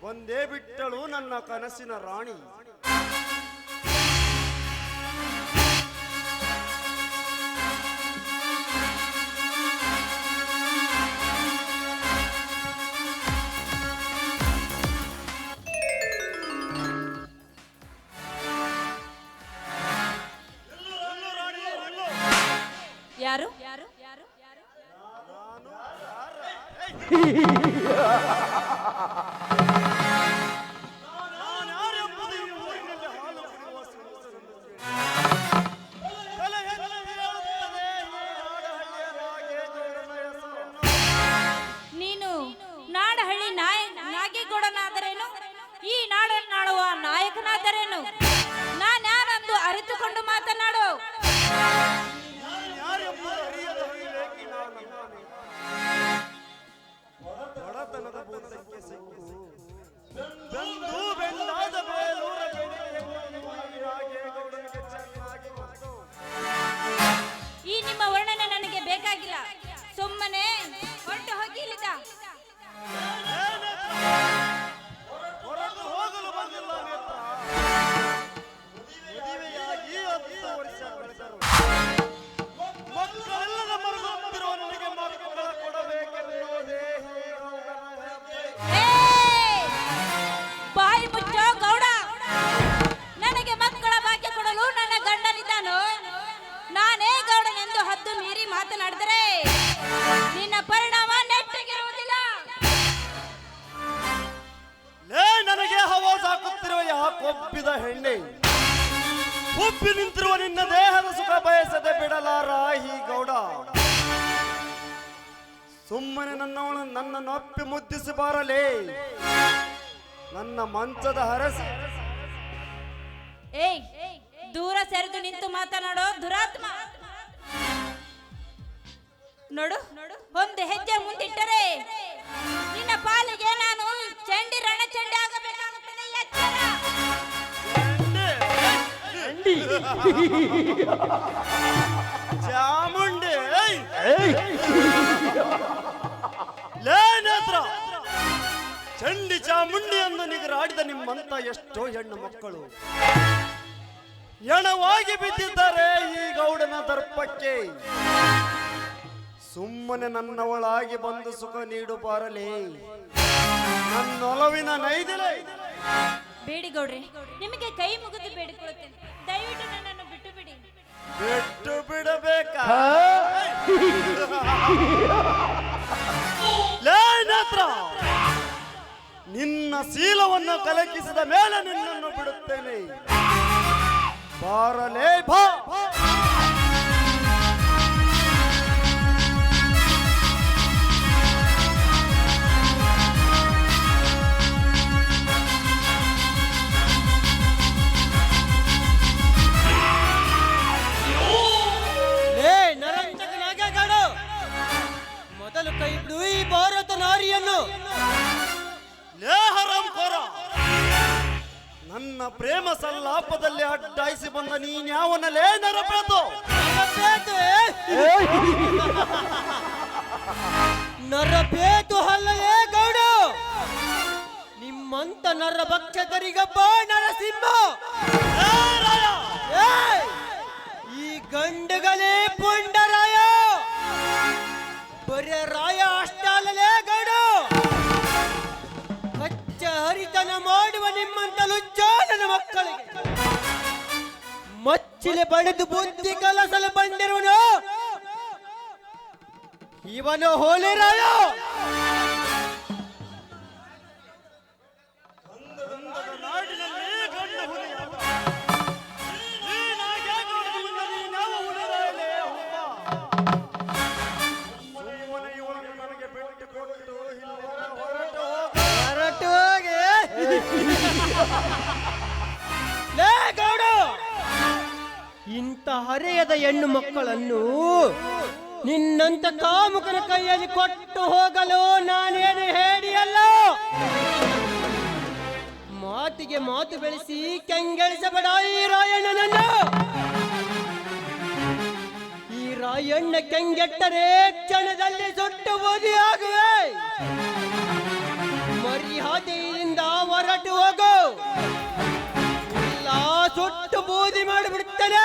ಬಂದೇ ಬಿಟ್ಟಳು ನನ್ನ ಕನಸಿನ ರಾಣಿ. ಯಾರು? ನೀನು ನಾಡಹಳ್ಳಿ ನಾಗೇಗೌಡನಾದರೇನು? ಈ ನಾಡನ್ನಾಳುವ ನಾಯಕನಾದರೇನು? ನಾನ್ಯಾರೆಂದು ಅರಿತುಕೊಂಡು ಮಾತನಾಡು. ಬಡತನದ ಭೂತಕ್ಕೆ ಸಿಕ್ಕು ಬಂದು ಬೆಂದಾದ ಬೇಲೂರ ನಾಗೇಗೌಡನಿಗೆ ಚೆನ್ನಾಗಿ ಗೊತ್ತು. ಈ ನಿಮ್ಮ ವರ್ಣನೆ ನನಗೆ ಬೇಕಾಗಿಲ್ಲ. ಸುಮ್ಮನೆ ಹೊರಟು ಹೋಗಿ ಇಲ್ಲಿದ್ದ. ಹೊರಟು ಹೋಗಲು ಬಂದಿಲ್ಲ ನೇತ್ರ. ಮದುವೆಯಾಗಿ 10 ವರ್ಷ ಕಳೆದರು. ಮಕ್ಕಳೆಲ್ಲದ ಮರುಗುತ್ತಿರುವ ನನಗೆ ಮಕ್ಕಳ ಕೊಡಬೇಕೆನ್ನುವುದೇ ಬಾಯಿ ಮುಚ್ಚೋ ಗೌಡ. ನನಗೆ ಮಕ್ಕಳ ಭಾಗ್ಯ ಕೊಡಲು ನನ್ನ ಗಂಡನಿದ್ದಾನು. ನಾನೇ ಗೌಡನೆಂದು ಹದ್ದು ಮೀರಿ ಮಾತನಾಡಿದರೆ ನಿನ್ನ ಪರಿಣಾಮ ನೆಟ್ಟಗಿರುವುದಿಲ್ಲ. ನನಗೆ ಹವಾಜ್ ಹಾಕುತ್ತಿರುವ ಕೊಬ್ಬಿದ ಹೆಣ್ಣೆ, ಉಬ್ಬಿ ನಿಂತಿರುವ ನಿನ್ನ ದೇಹದ ಸುಖ ಬಯಸದೆ ಬಿಡಲಾರ ಈ ಗೌಡ. ಸುಮ್ಮನೆ ನನ್ನನ್ನು ಅಪ್ಪಿ ಮುದ್ದಿಸಿ ಬಾರಲೇ, ನನ್ನ ಮಂಚದ ಹರಸಿ. ಏಯ್, ದೂರ ಸರಿದು ನಿಂತು ಮಾತನಾಡೋ ದುರಾತ್ಮ. ನೋಡು, ಒಂದು ಹೆಜ್ಜೆ ಮುಂದಿಟ್ಟರೆ ನಿನ್ನ ಪಾಲಿಗೆ ನಾನು ಚಂಡಿ ರಣಚಂಡಿ ಆಗಬೇಕಾಗುತ್ತದೆ. ಎಚ್ಚರ. ಚಾಮುಂಡಿ ಲೇ ನೇತ್ರ, ಚಂಡಿ ಚಾಮುಂಡಿಯನ್ನು ನಿಗರಾಡಿದ ನಿಮ್ಮಂತ ಎಷ್ಟೋ ಹೆಣ್ಣು ಮಕ್ಕಳು ಎಣವಾಗಿ ಬಿದ್ದಿದ್ದಾರೆ ಈ ಗೌಡನ ದರ್ಪಕ್ಕೆ. ಸುಮ್ಮನೆ ನನ್ನವಳಾಗಿ ಬಂದು ಸುಖ ನೀಡು ಬಾರಲೇ, ನನ್ನೊಲವಿನ ನೈದಿಲೆ. ಬೇಡಿ ಗೌಡ್ರೆ, ನಿಮಗೆ ಕೈ ಮುಗಿದು ಬೇಡಿಕೊಳ್ಳುತ್ತೇನೆ. ದಯವಿಟ್ಟು ನನ್ನನ್ನು ಬಿಟ್ಟು ಬಿಡಿ. ಬಿಟ್ಟು ಬಿಡಬೇಕಾ? ಲೇ ನೇತ್ರ, ನಿನ್ನ ಶೀಲವನ್ನು ಕಲಕಿಸಿದ ಮೇಲೆ ನಿನ್ನನ್ನು ಬಿಡುತ್ತೇನೆ. ಬಾರಲೇ ಬಾ. ಮೊದಲು ಕೈ ಬಿಡು ಈ ಭಾರತ ನಾರಿಯನ್ನು. ನನ್ನ ಪ್ರೇಮ ಸಲ್ಲಾಪದಲ್ಲಿ ಅಡ್ಡ ಅಡ್ಡಾಯಿಸಿ ಬಂದ ನೀನ್ ಯಾವನಲ್ಲೇ ನರಪೇತು ನರಪೇತು ಅಲ್ಲವೇ ಗೌಡ, ನಿಮ್ಮಂತ ನರ ಭಕ್ಷಕರಿಗಬ್ಬ ನರಸಿಂಹ. ಈ ಗಂಡುಗಳೇ ಪುಂಡರಾಯ, ಬರೇ ರಾಯ ಅಷ್ಟೇ ಗೌಡ, ಕಚ್ಚ ಹರಿತನ ಮಾಡುವ ನಿಮ್ಮಂತ ಲುಜ್ಜಾಲನ ಮಕ್ಕಳಿಗೆ ಮಚ್ಚಿಲೆ ಬಡಿದು ಬುದ್ಧಿ ಕಲಸಲು ಬಂದಿರುವನು ಇವನು ಹೋಲಿರಾಯ. ಹೊರಟು ಹೋಗಿ ಲೇ ಗೌಡ, ಇಂಥ ಹರೆಯದ ಹೆಣ್ಣು ಮಕ್ಕಳನ್ನು ನಿನ್ನಂತ ಕಾಮುಕನ ಕೈಯಲ್ಲಿ ಕೊಟ್ಟು ಹೋಗಲು ನಾನೇನು ಹೇಳಿಯಲ್ಲ. ಮಾತಿಗೆ ಮಾತು ಬೆಳೆಸಿ ಕೆಂಗೆಳಿಸಬೇಡ ಈ ರಾಯಣ್ಣನನ್ನು. ಈ ರಾಯಣ್ಣ ಕೆಂಗೆಟ್ಟರೆ ಕ್ಷಣದಲ್ಲಿ ಸುಟ್ಟು ಬೂದಿಯಾಗುವೆ. ಮರ್ಯಾದೆಯಿಂದ ಹೊರಟು ಹೋಗು, ಇಲ್ಲ ಸುಟ್ಟು ಬೂದಿ ಮಾಡಿಬಿಡ್ತಾನೆ.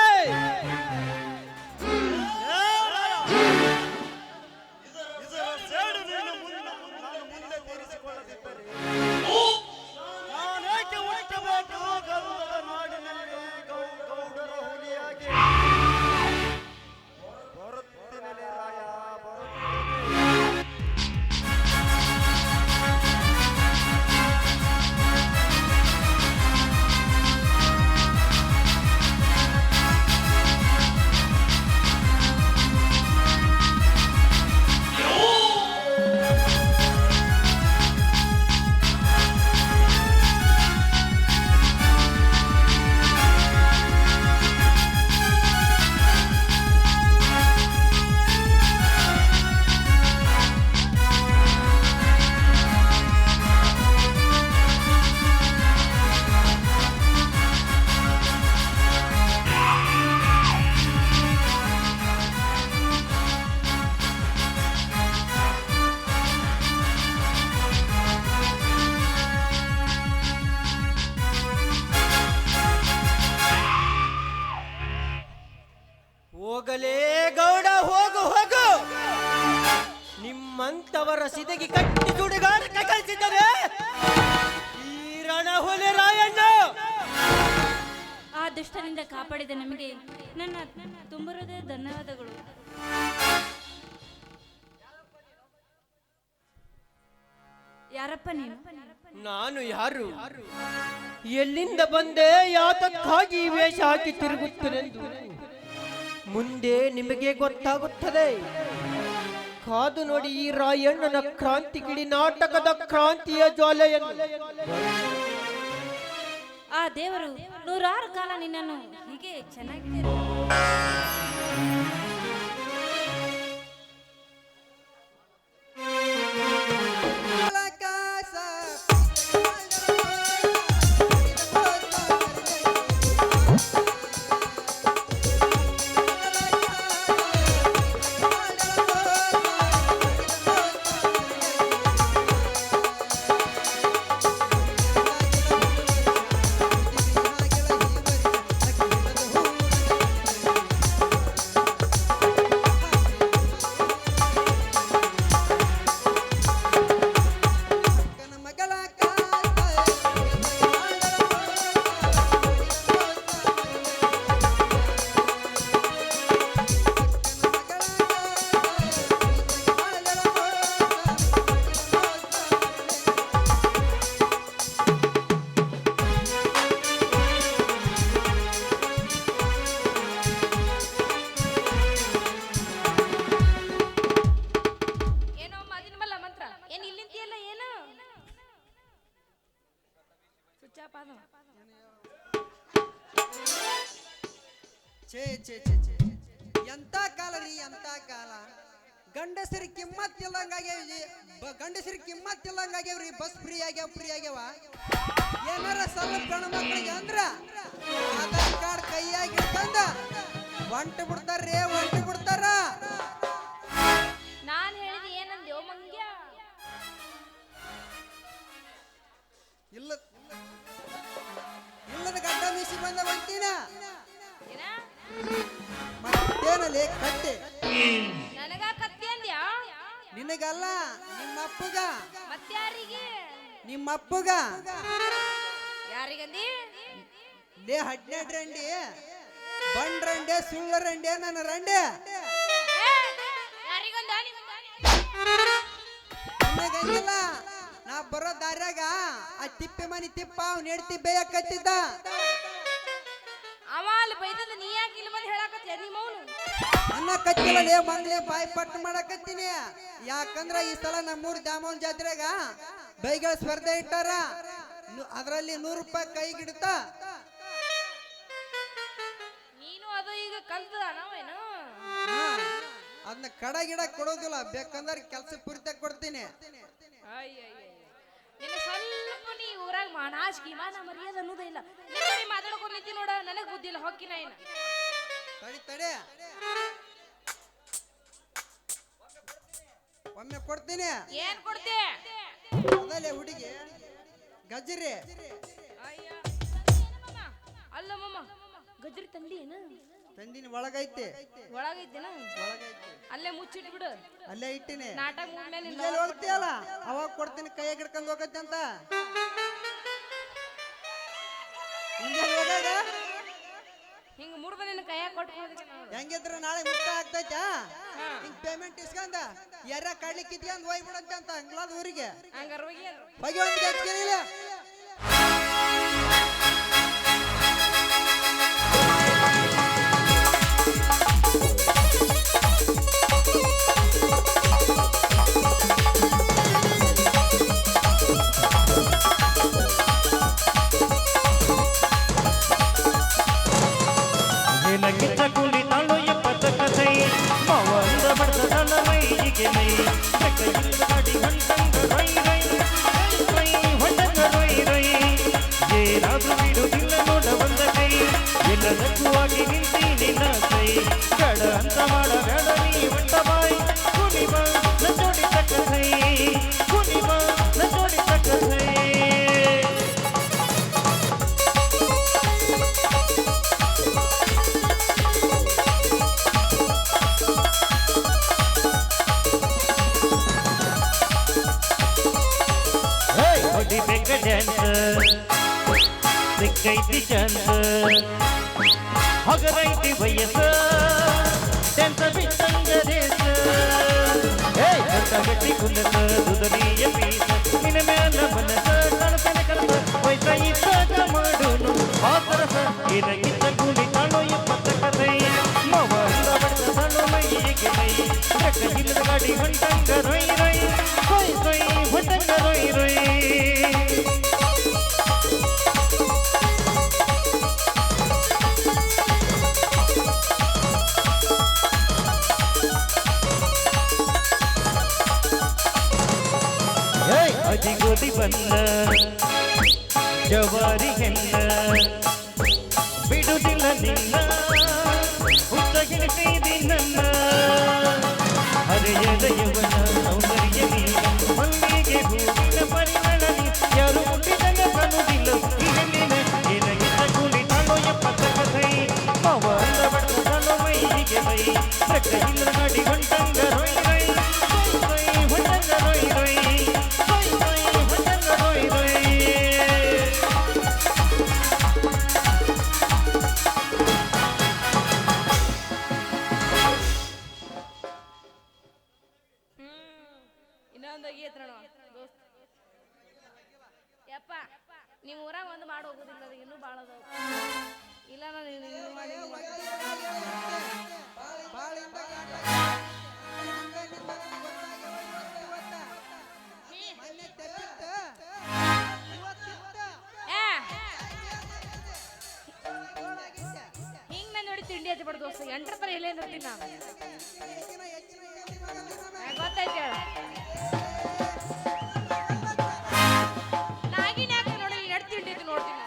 ಹೋಗಲೇ ಗೌಡ, ಹೋಗು ಹೋಗು. ನಿಮ್ಮಂತವರ ಸಿದಗಿ ಕಟ್ಟಿ ಸುಡುಗಾಡಕ್ಕೆ ಕಳಿಸಿದರೆ ಈ ರಣಹುಲಿ ರಾಯಣ್ಣ. ಆ ದುಷ್ಟನಿಂದ ಕಾಪಾಡಿದ ನಮಗೆ ನನ್ನ ತುಂಬ ಹೃದಯದ ಧನ್ಯವಾದಗಳು. ಯಾರಪ್ಪ ನೀನು? ನಾನು ಯಾರು, ಎಲ್ಲಿಂದ ಬಂದೆ, ಯಾತಕ್ಕಾಗಿ ಈ ವೇಷ ಹಾಕಿ ತಿರುಗುತ್ತೇನೆಂದು ಮುಂದೆ ನಿಮಗೆ ಗೊತ್ತಾಗುತ್ತದೆ. ಕಾದು ನೋಡಿ ಈ ರಾಯಣ್ಣನ ಕ್ರಾಂತಿ ಕಿಡಿ ನಾಟಕದ ಕ್ರಾಂತಿಯ ಜ್ವಾಲೆಯನ್ನು. ಆ ದೇವರು ನೂರಾರು ಕಾಲ ನಿನ್ನನ್ನು ಹೀಗೆ ಚೆನ್ನಾಗಿದೆ. ಛೇ ಛೇ ಛೇ ಛೇ ಎಂತ ಕಾಲ ರೀ, ಎಂತ ಕಾಲ. ಗಂಡಸರಿ ಕಿಮ್ಮತ್ ಗಂಡಸರಿ ಕಿಮ್ಮತ್ ಇಲ್ಲಂಗಾಗ್ಯಾವ್ರಿ. ಬಸ್ ಫ್ರೀ ಆಗ್ಯಾವ ಏನಾರ ಸ್ವಲ್ಪ ಗಂಡ ಮಕ್ಕಳಿಗೆ ಅಂದ್ರ ಆಧಾರ್ ಕಾರ್ಡ್ ಹೊಂಟು ಬಿಡ್ತಾರ್ರಿ ಹೊಂಟು ಬಿಡ್ತಾರ. ನಾನ್ ಹೇಳಿದ ಏನಂದ್ಯೋ ಮಂಗ್ಯ? ಇಲ್ಲ ಇಲ್ಲದ ಗಡ್ಡ ಮೀಸಿ ಬಂದ ಬಂತೀನ ಏನ ಮತ್ತೇನಲ್ಲಿ ಕಟ್ಟೆ ನನಗ ಕತ್ತಿ ಅಂದ್ಯಾ? ನಿನಗಲ್ಲ ನಿಮ್ಮಪ್ಪಗ ಮತ್ಯಾರಿಗೆ? ನಿಮ್ಮಪ್ಪಗ ಯಾರಿಗಂದಿ? ಲೇ ಹಡ್ನೆಡ್ ರಂಡಿ ಬಂಡ್ರಂಡೆ ಸುಳ್ಳ ರಂಡೆ ನನ್ನ ರಂಡೆ ಯಾರಿಗಂದ? ನಿನಗಂಗಿಲ್ಲ ನಾ ಬರೋ ದಾರ್ಯಾಗ ಆ ತಿಪ್ಪೆ ಮನಿ ತಿಪ್ಪ ಅವ್ನ ಹೆಡ್ತಿ ಬೇಯಕತ್ತಿದ್ದ. ಅವ ಅಲ್ಲಿ ಬೈದದ ನೀ ಯಾಕೆ ಇಲ್ಲಿ ಬಂದು ಹೇಳಕತ್ತೀಯ ನಿಮ್ಮವನು? ಅನ್ನ ಕತ್ತಿಲೇ ಮಂಗ್ಲೆ ಬಾಯಿ ಪಟ್ಟು ಮಾಡಕತ್ತೀನಿ. ಯಾಕಂದ್ರ ಈ ಸಲ ನಮ್ಮೂರ್ ದ್ಯಾಮವ್ವನ ಜಾತ್ರೆಗ ಬೈಗಳ ಸ್ಪರ್ಧೆ ಇಟ್ಟಾರ. ಅದರಲ್ಲಿ 100 ರೂಪಾಯಿ ಕೈಗಿಡ್ತ. ನೀನು ಅದು ಈಗ ಕಲ್ತದ ನಾವೇನು? ಅದನ್ನ ಕಡ ಗಿಡ ಕೊಡೋದಿಲ್ಲ, ಬೇಕಂದ್ರೆ ಕೆಲ್ಸ ಪೂರ್ತಿ ಕೊಡ್ತೀನಿ. ನಿನ್ನ ಸ್ವಲ್ಪ ನೀ ಊರಾಗ ನಾಚಿಕೆ ಮಾನ ಮರ್ಯಾದ ಅನ್ನೋದೇ ಇಲ್ಲ. ನೀ ಮಾತಾಡ್ಕೊಂಡು ನಿಂತಿ ನೋಡ, ನನಗ್ ಬುದ್ಧಿ ಇಲ್ಲ ಹೊಕ್ಕಿನ ಏನ. ತಡಿ ತಡಿ ಒಮ್ಮೆ ಕೊಡ್ತೀನಿ. ಏನ್ ಕೊಡ್ತಿ? ಅದಲ್ಲೇ ಹುಡುಗಿ ಗಜ್ರಿ. ಅಲ್ಲ ಮಮ್ಮ ಗಜ್ರಿ ತಂದಿ ಏನ? ತಂದಿನ ಒಳಗೈತಿ. ಒಳಗೈತೇನ? ಒಳಗೈತಿ. ಅಲ್ಲೇ ಮುಚ್ಚಿಟ್ ಬಿಡು. ಅಲ್ಲೇ ಇಟ್ಟಿನಿ. ನಾಟಕ ಮುಗ್ದ್ಮೇಲೆ ಇಲ್ಲೇ ಹೋಗ್ತೀಯಲ್ಲ ಅವಾಗ ಕೊಡ್ತೀನಿ, ಕೈಯಾಗ ಹಿಡ್ಕೊಂಡು ಹೋಗತ್ತೆ ಅಂತ. ಹಿಂಗ 3 ದಿನ ಕೈಯಾಗ ಕೊಟ್ಟು ಹೆಂಗಿದ್ರ ನಾಳೆ ಮುಕ್ತ ಆಗ್ತೈತ. ಹಿಂಗ್ ಪೇಮೆಂಟ್ ಇಸ್ಕೊಂಡ ಯಾರ ಕಾಡ್ಲಿಕ್ಕೆ ಇದ್ಕೊಂಡ್ ಹೋಗ್ಬಿಡಂತೆ ಅಂತ ಹಂಗ್ಲಾದ ಊರಿಗೆ ಹಂಗಾರ ಹೋಗಿ ಹೋಗಿ ಒಂದು ಗಜ್ಜಿಲ್ಲ. ಸಿಕ್ಕೈತಿ ಚಂದ ಹೊಗರೈತಿ ವಯಸ್ಸ ಟೆಂತ ಬಿಟ್ಟಂಗ ದೇಶ ಗಟ್ಟಿ ಕುಲಸ ದುದರಿಯ ಪೀಸ ನಿನ್ನ ಮ್ಯಾಲ ಮನಸ ಕಳಸನೆ ಕಳಸ ವಯಸ್ಸ ಇದ್ದಾಗ ಮಾಡುನು ಆತರಸ ಏನಾಗಿದ್ದ ಕೂಲಿ ತಾಳು 20 ಕಥೈ ಮವ ಬಡ್ದ ತಾಳು ಮೈಯಿಗೆ ಮೈ ರಕ್ಕ ಹಿಲ್ಲದ ಗಾಡಿ ಹೊಂಟಂಗ ರೊಯ್ ರೊಯ್ ಸೊಯ್ ಸೊಯ್ ಹೊಂಟಂಗ ರೊಯ್ ರೊಯ್. ಅದಿಗೋದಿ ಬನ್ನ ಜವಾರಿ ಹೆಣ್ಣ ಬಿಡುದಿಲ್ಲ ನಿನ್ನ ಹುಚ್ಚಗಿಳಿಸೈದಿ ನನ್ನ ಹರೆಯದ ಯವನ ಸೌಂದರ್ಯ ನೀನ ಮಲ್ಲಿಗೆ ಹೂವಿನ ಪರಿಮಳ ನೀ ಯಾರು ಮುಟ್ಟಿದನ ಕಾಣುವುದಿಲ್ಲ ಈ ಹೆಣ್ಣಿನ ಏನಾಗಿದ್ದ ಕೂಲಿ ತಾಳು 70 ಕಥೈ ಮವ ಅಂದ ಬಡ್ದ ತಾಳು ಮೈಯಿಗೆ ಮೈ ರಕ್ಕ ಇಲ್ಲದ ಗಾಡಿ ಹೊಂಟಂಗ ರೊಯ್ ರೊಯ್ ಸೊಯ್ ಸೊಯ್ ಹೊಂಟಂಗ ರೊಯ್ ರೊಯ್. ಯಪ್ಪ ನೀವು ಊರಾಗ ಒಂದು ಮಾಡಿ ಹೋಗೋದಿಲ್ಲ, ಅದು ಇನ್ನೂ ಭಾಳ ಅದಾವ. ಇಲ್ಲ ನಾನು ಹಿಂಗ್ ನಾನು ನೋಡಿ ತಿಂಡಿ ಹಚ್ಚಿ ಬಿಡ್ದು ದೋಸ್ತ 8 ತರ ಇಲ್ಲೇ ಇರ್ತೀನಿ ನಾನು. ಗೊತ್ತಾಯ್ತು ಹೇಳ ನಾಗಿನ ಯಾಕೆ ನೋಡಿ 2 ತಿಂಡಿ ನೋಡ್ತೀನಿ.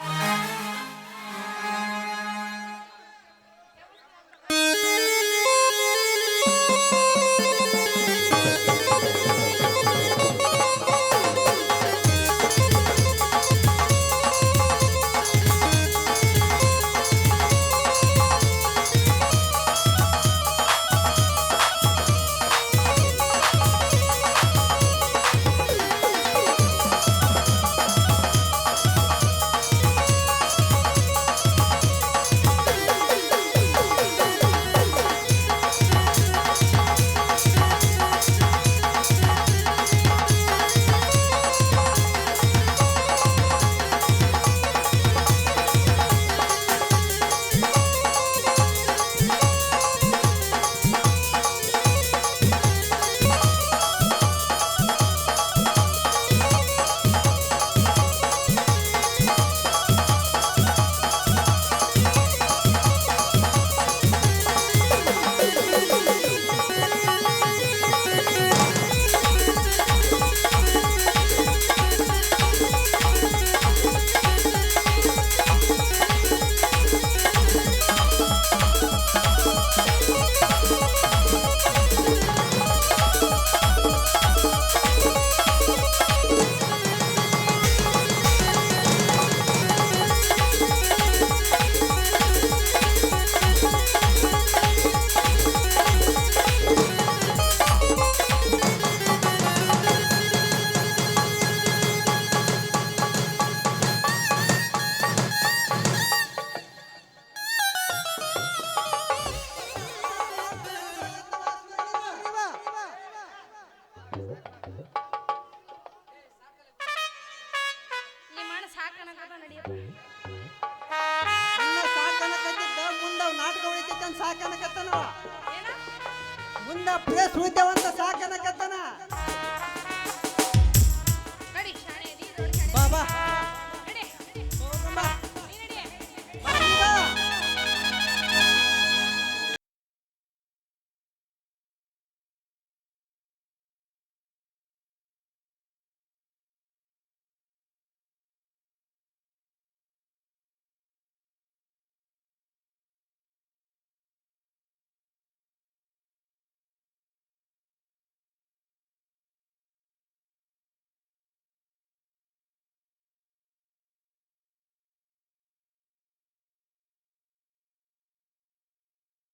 ಉಳಿತೈತಂತ ಸಾಕನಕತ್ತನವ ಮುಂದ ಪ್ಲೇಸ್ ಉಳಿತೇವಂತ ಸಾಕನಕತ್ತನ ನಡಿ ಶಾಣೆ ನೀ ದೊಡ್ಡ ಶಾಣೆ ಬಾ ಬಾ